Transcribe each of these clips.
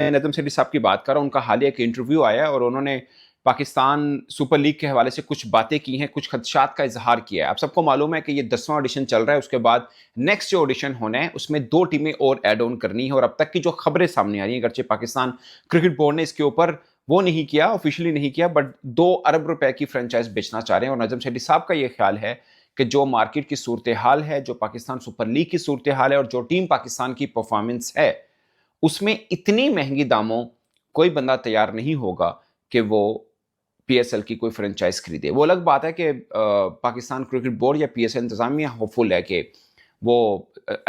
मैं नदम सेठी साहब की बात कर रहा हूँ। उनका हालिया एक इंटरव्यू आया है और उन्होंने पाकिस्तान सुपर लीग के हवाले से कुछ बातें की हैं, कुछ खदशात का इजहार किया है। आप सबको मालूम है कि ये 10वां ऑडिशन चल रहा है, उसके बाद नेक्स्ट जो ऑडिशन होना है उसमें 2 टीमें और ऐड ऑन करनी है। और अब तक की जो खबरें सामने आ रही हैं, अगरचे पाकिस्तान क्रिकेट बोर्ड ने इसके ऊपर वो नहीं किया, ऑफिशियली नहीं किया, बट 2 अरब रुपए की फ्रेंचाइज बेचना चाह रहे हैं। और नजम सेठी साहब का ये ख्याल है कि जो मार्केट की सूरत हाल है, जो पाकिस्तान सुपर लीग की सूरत हाल है और जो टीम पाकिस्तान की परफॉर्मेंस है, उसमें इतनी महंगी दामों कोई बंदा तैयार नहीं होगा कि वो पीएसएल की कोई फ्रेंचाइज खरीदे। वो अलग बात है कि पाकिस्तान क्रिकेट बोर्ड या पीएसएल इंतजामिया होपफुल है कि वो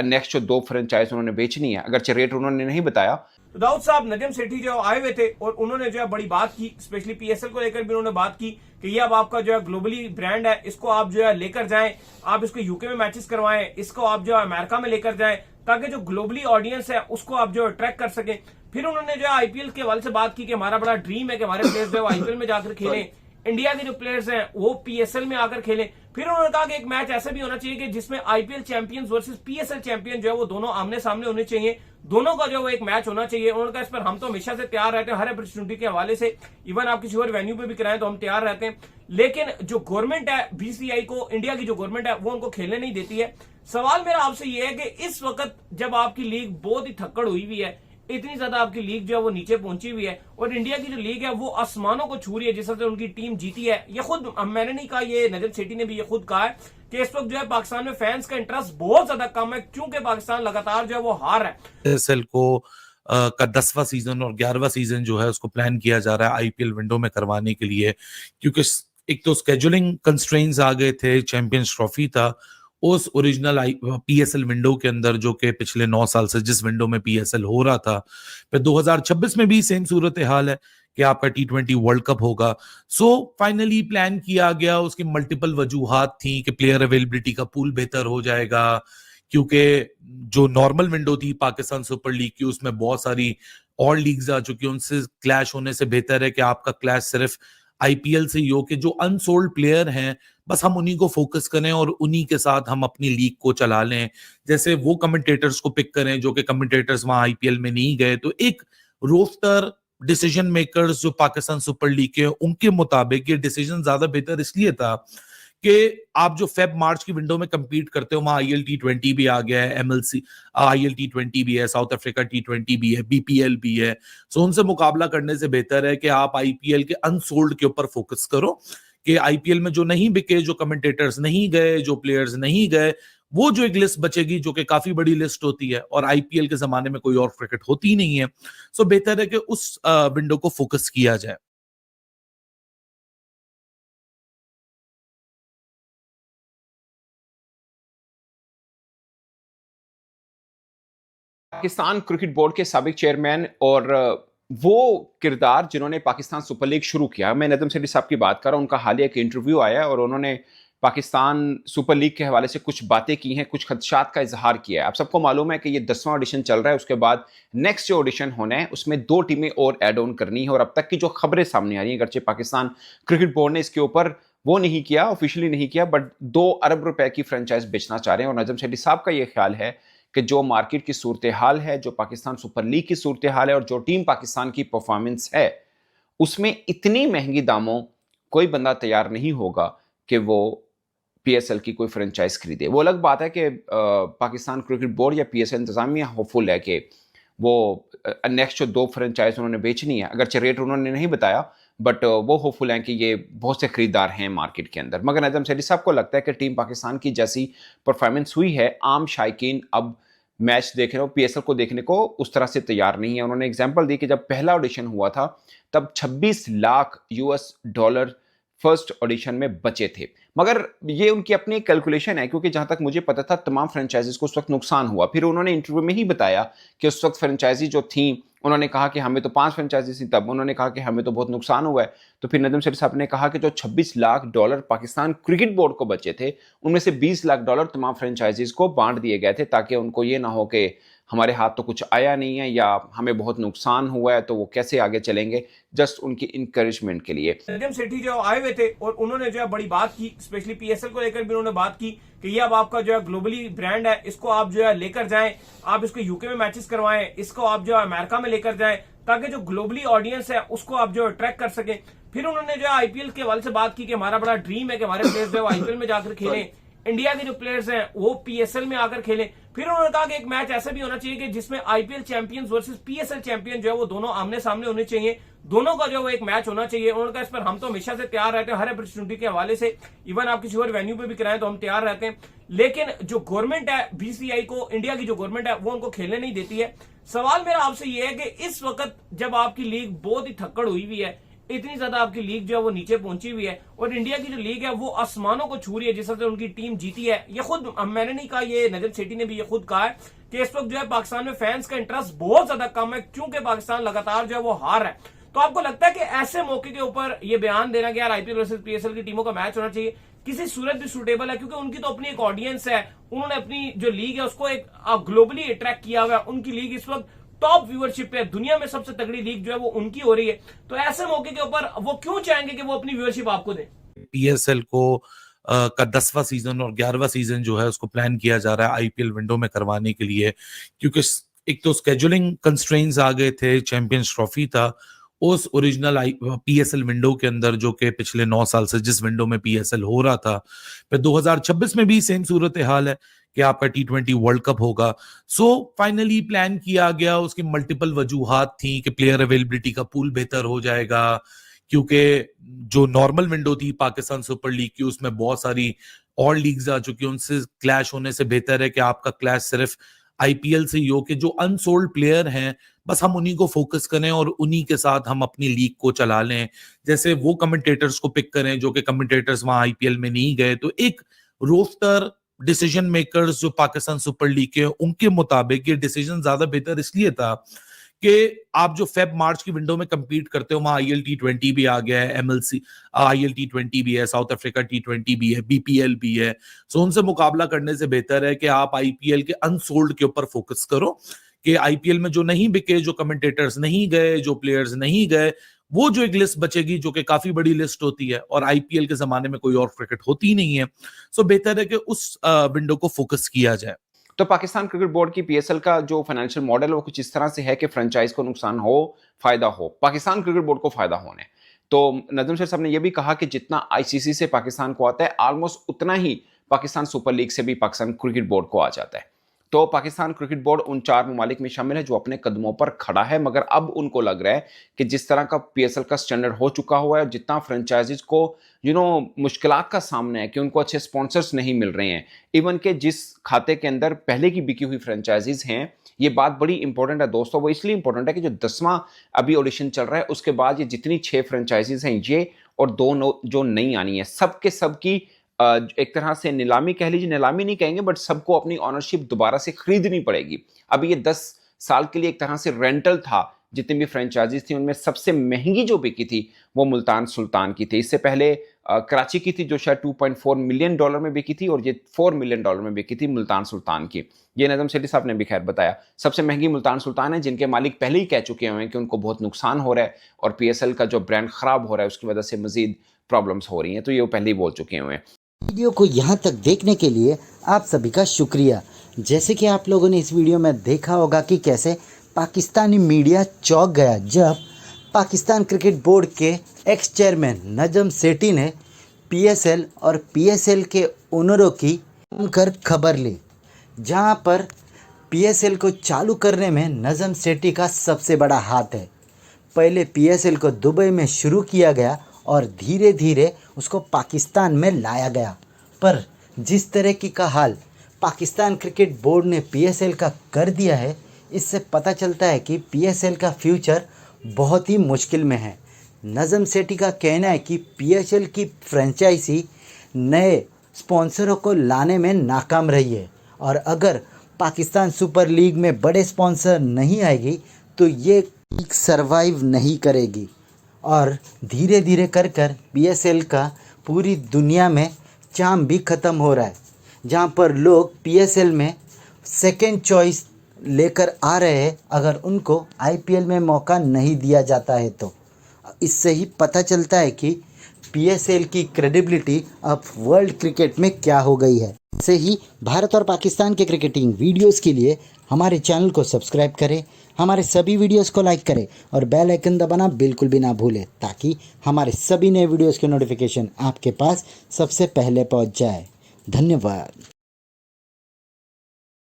नेक्स्ट जो 2 फ्रेंचाइज उन्होंने बेचनी है, अगरचे रेट उन्होंने नहीं बताया। तो दाऊद साहब नजम सेठी जो आए हुए थे और उन्होंने जो है बड़ी बात की, स्पेशली पीएसएल को लेकर भी उन्होंने बात की कि ये अब आपका जो है ग्लोबली ब्रांड है, इसको आप जो है लेकर जाएं, आप इसको यूके में मैचेस करवाएं, इसको आप जो है अमेरिका में लेकर जाएं, ताकि जो ग्लोबली ऑडियंस है उसको आप जो अट्रैक्ट कर सकें। फिर उन्होंने जो है आईपीएल के हवाले से बात की कि हमारा बड़ा ड्रीम है कि हमारे प्लेयर्स जो है आईपीएल में जाकर खेलें, इंडिया के जो प्लेयर्स हैं वो पीएसएल में आकर खेलें। फिर उन्होंने कहा कि एक मैच ऐसा भी होना चाहिए कि जिसमें IPL champions versus PSL champion जो है वो दोनों आमने सामने होने चाहिए, दोनों का जो है वो एक मैच होना चाहिए। उन्होंने कहा इस पर हम तो हमेशा से तैयार रहते हैं, हर अपॉर्चुनिटी के हवाले से, इवन आप किसी और वेन्यू पे भी कराएं तो हम तैयार रहते हैं। लेकिन जो गवर्नमेंट है बीसीआई को, इंडिया की जो गवर्नमेंट है वो उनको खेलने नहीं देती है। सवाल मेरा आपसे ये है कि इस वक्त जब आपकी लीग बहुत ही थक्कड़ हुई हुई है, इतनी ज्यादा आपकी लीग जो है वो नीचे पहुंची हुई है और इंडिया की जो लीग है वो आसमानों को छू रही है, जिस तरह से उनकी टीम जीती है, ये खुद मैंने नहीं कहा, ये नजम सेठी ने भी ये खुद कहा है कि इस वक्त जो है पाकिस्तान में फैंस का इंटरेस्ट बहुत ज्यादा कम है, क्योंकि पाकिस्तान लगातार जो है वो हार है। पीएसएल को का 10वां सीजन और 11वां सीजन जो है उसको प्लान किया जा रहा है आईपीएल विंडो में करवाने के लिए, क्योंकि एक तो स्केजुलिंग कंस्ट्रेंट्स आ गए थे, चैंपियंस ट्रॉफी था उस ओरिजिनल पीएसएल विंडो के अंदर जो कि पिछले 9 साल से जिस विंडो में पीएसएल हो रहा था, फिर 2026 में भी सेम सूरत हाल है कि आपका टी20 वर्ल्ड कप होगा। सो फाइनली प्लान किया गया, उसकी मल्टीपल वजूहात थी कि प्लेयर अवेलेबिलिटी का पूल बेहतर हो जाएगा, क्योंकि जो नॉर्मल विंडो थी पाकिस्तान सुपर लीग की उसमें बहुत सारी और लीग्स आ चुकी, उनसे क्लैश होने से बेहतर है कि आपका क्लैश सिर्फ आईपीएल से ही हो, कि जो अनसोल्ड प्लेयर हैं बस हम उन्हीं को फोकस करें और उन्हीं के साथ हम अपनी लीग को चला लें। जैसे वो कमेंटेटर्स को पिक करें जो कि कमेंटेटर्स वहां आईपीएल में नहीं गए, तो एक रोस्टर डिसीजन मेकर्स जो पाकिस्तान सुपर लीग के उनके मुताबिक ये डिसीजन ज्यादा बेहतर इसलिए था कि आप जो फेब मार्च की विंडो में कंपीट करते हो वहां आईएल टी20 भी आ गया है, एमएलसी आईएल टी20 भी है, साउथ अफ्रीका टी20 भी है, बीपीएल भी है। सो उनसे मुकाबला करने से बेहतर है कि आप आईपीएल के अनसोल्ड के ऊपर फोकस करो, कि आईपीएल में जो नहीं बिके, जो कमेंटेटर्स नहीं गए, जो प्लेयर्स नहीं गए, वो जो एक लिस्ट बचेगी जो कि काफी बड़ी लिस्ट होती है और आईपीएल के जमाने में कोई और क्रिकेट होती नहीं है। सो बेहतर है कि उस विंडो को फोकस किया जाए। पाकिस्तान क्रिकेट बोर्ड के साबिक चेयरमैन और वो किरदार जिन्होंने पाकिस्तान सुपर लीग शुरू किया, मैं नदम सेठी साहब की बात कर रहा हूँ। उनका हालिया एक इंटरव्यू आया है और उन्होंने पाकिस्तान सुपर लीग के हवाले से कुछ बातें की हैं, कुछ खदशात का इजहार किया है। आप सबको मालूम है कि ये 10वां ऑडिशन चल रहा है, उसके बाद नेक्स्ट जो ऑडिशन होना है उसमें 2 टीमें और ऐड ऑन करनी है। और अब तक की जो खबरें सामने आ रही हैं, अगरचे पाकिस्तान क्रिकेट बोर्ड ने इसके ऊपर वो नहीं किया, ऑफिशियली नहीं किया, बट 2 अरब रुपए की फ्रेंचाइज बेचना चाह रहे हैं। और नजम सेठी साहब का ये ख्याल है कि जो मार्केट की सूरत हाल है, जो पाकिस्तान सुपर लीग की सूरत हाल है और जो टीम पाकिस्तान की परफॉर्मेंस है, उसमें इतनी महंगी दामों कोई बंदा तैयार नहीं होगा कि वो पीएसएल की कोई फ्रेंचाइज खरीदे। वो अलग बात है कि पाकिस्तान क्रिकेट बोर्ड या पीएसएल इंतजामिया होपफुल है कि वो नेक्स्ट जो 2 फ्रेंचाइज उन्होंने बेचनी है, अगरचे रेट उन्होंने नहीं बताया, बट वो होपफुल हैं कि ये बहुत से खरीदार हैं मार्केट के अंदर। मगर नजम सेठी साहब को लगता है कि टीम पाकिस्तान की जैसी परफॉर्मेंस हुई है, आम शायकीन अब मैच देखने को, पीएसएल को देखने को उस तरह से तैयार नहीं है। उन्होंने एग्जांपल दी कि जब पहला ऑडिशन हुआ था तब 26 lakh US dollar first audition में बचे थे। मगर ये उनकी अपनी कैलकुलेशन है, क्योंकि जहां तक मुझे पता था तमाम फ्रेंचाइजीज को उस वक्त नुकसान हुआ। फिर उन्होंने इंटरव्यू में ही बताया कि उस वक्त फ्रेंचाइजी जो थी, उन्होंने कहा कि हमें तो 5 फ्रेंचाइजी थी, तब उन्होंने कहा कि हमें तो बहुत नुकसान हुआ है। तो फिर नदम सेठी साहब ने कहा कि जो 26 lakh dollar Pakistan cricket board को बचे थे, उनमें से 20 लाख डॉलर तमाम फ्रेंचाइजीज को बांट दिए गए थे, ताकि उनको ये ना हो कि हमारे हाथ तो कुछ आया नहीं है या हमें बहुत नुकसान हुआ है, तो वो कैसे आगे चलेंगे, जस्ट उनकी इंकरेजमेंट के लिए। नजम सेठी जो आए हुए थे और उन्होंने जो है बड़ी बात की, स्पेशली पीएसएल को लेकर भी उन्होंने बात की कि ये अब आपका जो है ग्लोबली ब्रांड है, इसको आप जो है लेकर जाएं, आप इसको यूके में मैचेस करवाएं, इसको आप जो है अमेरिका में लेकर जाएं, ताकि जो ग्लोबली ऑडियंस है उसको आप जो अट्रैक्ट कर सकें। फिर उन्होंने जो है आईपीएल के हवाले से बात की कि हमारा बड़ा ड्रीम है कि हमारे प्लेयर्स जो है आईपीएल में जाकर खेलें, इंडिया के जो प्लेयर्स हैं वो पीएसएल में आकर खेलें। फिर उन्होंने कहा कि एक मैच ऐसा भी होना चाहिए कि जिसमें IPL champions versus PSL champion जो है वो दोनों आमने सामने होने चाहिए, दोनों का जो है वो एक मैच होना चाहिए। उन्होंने कहा इस पर हम तो हमेशा से तैयार रहते हैं, हर अपॉर्चुनिटी के हवाले से, इवन आप किसी और वेन्यू पे भी कराएं तो हम तैयार रहते हैं, लेकिन जो गवर्नमेंट है बीसीआई को, इंडिया की जो गवर्नमेंट है वो उनको खेलने नहीं देती है। सवाल मेरा आपसे ये है कि इस वक्त जब आपकी लीग बहुत ही थक्कड़ हुई हुई है, इतनी ज्यादा आपकी लीग जो है वो नीचे पहुंची हुई है और इंडिया की जो लीग है वो आसमानों को छू रही है, जिस तरह से उनकी टीम जीती है, ये खुद मैंने नहीं कहा, ये नजम सेठी ने भी ये खुद कहा है कि इस वक्त जो है पाकिस्तान में फैंस का इंटरेस्ट बहुत ज्यादा कम है, क्योंकि पाकिस्तान लगातार जो है वो हार है। तो आपको लगता है कि ऐसे मौके के ऊपर ये बयान देना कि यार आईपीएल वर्सेस पीएसएल की टीमों का मैच होना चाहिए, किसी सूरत भी सूटेबल है? क्योंकि उनकी तो अपनी एक ऑडियंस है, उन्होंने अपनी जो लीग है उसको एक ग्लोबली अट्रैक्ट किया हुआ है, उनकी लीग इस वक्त टॉप व्यूअरशिप पे, दुनिया में सबसे तगड़ी लीग जो है वो उनकी हो रही है। तो ऐसे मौके के ऊपर वो क्यों चाहेंगे कि वो अपनी व्यूअरशिप आपको दें? पीएसएल को का 10वां सीजन और 11वां सीजन जो है उसको प्लान किया जा रहा है आईपीएल विंडो में करवाने के लिए, क्योंकि एक तो स्केजुलिंग कंस्ट्रेंट्स आ गए थे, चैंपियंस ट्रॉफी था उस ओरिजिनल पीएसएल विंडो के अंदर जो कि पिछले 9 साल से जिस विंडो में पीएसएल हो रहा था, फिर 2026 में भी सेम सूरत हाल है कि आपका T20 वर्ल्ड कप होगा। सो फाइनली प्लान किया गया, उसकी मल्टीपल वजूहात थी कि प्लेयर अवेलेबिलिटी का पूल बेहतर हो जाएगा, क्योंकि जो नॉर्मल विंडो थी पाकिस्तान सुपर लीग की उसमें बहुत सारी और लीग्स आ चुकी, उनसे क्लैश होने से बेहतर है कि आपका क्लैश सिर्फ आईपीएल से ही हो, कि जो अनसोल्ड प्लेयर हैं बस हम उन्हीं को फोकस करें और उन्हीं के साथ हम अपनी लीग को चला लें, जैसे वो कमेंटेटर्स को पिक करें जो कि कमेंटेटर्स वहां आईपीएल में नहीं गए। तो एक रोस्टर डिसीजन मेकर्स जो पाकिस्तान सुपर लीग के, उनके मुताबिक ये डिसीजन ज्यादा बेहतर इसलिए था कि आप जो फेब मार्च की विंडो में कंपीट करते हो वहां आईएल T20 भी आ गया है, एमएलसी आईएल T20 भी है, साउथ अफ्रीका T20 भी है, बीपीएल भी है। सो उनसे मुकाबला करने से बेहतर है कि आप आईपीएल के अनसोल्ड के ऊपर फोकस करो, कि आईपीएल में जो नहीं बिके, जो कमेंटेटर्स नहीं गए, जो प्लेयर्स नहीं गए, वो जो एक लिस्ट बचेगी जो कि काफी बड़ी लिस्ट होती है और आईपीएल के जमाने में कोई और क्रिकेट होती नहीं है। सो बेहतर है कि उस विंडो को फोकस किया जाए। तो पाकिस्तान क्रिकेट बोर्ड की पीएसएल का जो फाइनेंशियल मॉडल है वो कुछ इस तरह से है कि फ्रेंचाइज को नुकसान हो, फायदा हो, पाकिस्तान क्रिकेट बोर्ड को फायदा होने। तो नजम शेर साहब ने यह भी कहा कि जितना आईसीसी से पाकिस्तान को आता है ऑलमोस्ट उतना ही पाकिस्तान सुपर लीग से भी पाकिस्तान क्रिकेट बोर्ड को आ जाता है। तो पाकिस्तान क्रिकेट बोर्ड उन 4 ममालिक में शामिल है जो अपने कदमों पर खड़ा है, मगर अब उनको लग रहा है कि जिस तरह का पीएसएल का स्टैंडर्ड हो चुका हुआ है, जितना फ्रेंचाइजीज को मुश्किलात का सामना है कि उनको अच्छे स्पॉन्सर्स नहीं मिल रहे हैं, इवन के जिस खाते के अंदर पहले की बिकी हुई फ्रेंचाइजीज हैं, ये बात बड़ी इंपॉर्टेंट है दोस्तों। वो इसलिए इंपॉर्टेंट है कि जो 10वां अभी ऑडिशन चल रहा है उसके बाद ये जितनी 6 फ्रेंचाइजीज हैं ये और 2 जो नई आनी है, सबके सब की एक तरह से नीलामी कह लीजिए, नीलामी नहीं कहेंगे बट सबको अपनी ऑनरशिप दोबारा से खरीदनी पड़ेगी। अभी ये 10 साल के लिए एक तरह से रेंटल था। जितनी भी फ्रेंचाइजीज थी उनमें सबसे महंगी जो बिकी थी वो मुल्तान सुल्तान की थी। इससे पहले कराची की थी जो शायद $2.4 मिलियन में बिकी थी और ये $4 मिलियन में बिकी थी मुल्तान सुल्तान की। ये नजम सेठी साहब ने भी खैर बताया। सबसे महंगी मुल्तान सुल्तान है, जिनके मालिक पहले ही कह चुके हुए हैं कि उनको बहुत नुकसान हो रहा है और पीएसएल का जो ब्रांड खराब हो रहा है उसकी वजह से मजीद प्रॉब्लम्स हो रही हैं, तो ये वो पहले ही बोल चुके हुए हैं। वीडियो को यहाँ तक देखने के लिए आप सभी का शुक्रिया। जैसे कि आप लोगों ने इस वीडियो में देखा होगा कि कैसे पाकिस्तानी मीडिया चौंक गया जब पाकिस्तान क्रिकेट बोर्ड के एक्स चेयरमैन नजम सेठी ने पीएसएल और पीएसएल के ओनरों की कर खबर ली, जहाँ पर पीएसएल को चालू करने में नजम सेठी का सबसे बड़ा हाथ है। पहले पीएसएल को दुबई में शुरू किया गया और धीरे धीरे उसको पाकिस्तान में लाया गया, पर जिस तरह की का हाल पाकिस्तान क्रिकेट बोर्ड ने पीएसएल का कर दिया है, इससे पता चलता है कि पीएसएल का फ्यूचर बहुत ही मुश्किल में है। नजम सेठी का कहना है कि पीएसएल की फ्रेंचाइजी नए स्पॉन्सरों को लाने में नाकाम रही है और अगर पाकिस्तान सुपर लीग में बड़े स्पॉन्सर नहीं आएगी तो ये लीग सर्वाइव नहीं करेगी और धीरे धीरे कर पीएसएल का पूरी दुनिया में चाम भी ख़त्म हो रहा है, जहाँ पर लोग पीएसएल में सेकेंड चॉइस लेकर आ रहे हैं अगर उनको आईपीएल में मौका नहीं दिया जाता है तो। इससे ही पता चलता है कि पीएसएल की क्रेडिबिलिटी अब वर्ल्ड क्रिकेट में क्या हो गई है। ऐसे ही भारत और पाकिस्तान के क्रिकेटिंग वीडियोस के लिए हमारे चैनल को सब्सक्राइब करें, हमारे सभी वीडियोस को लाइक करें और बेल आइकन दबाना बिल्कुल भी ना भूलें, ताकि हमारे सभी नए वीडियोस के नोटिफिकेशन आपके पास सबसे पहले पहुंच जाए। धन्यवाद।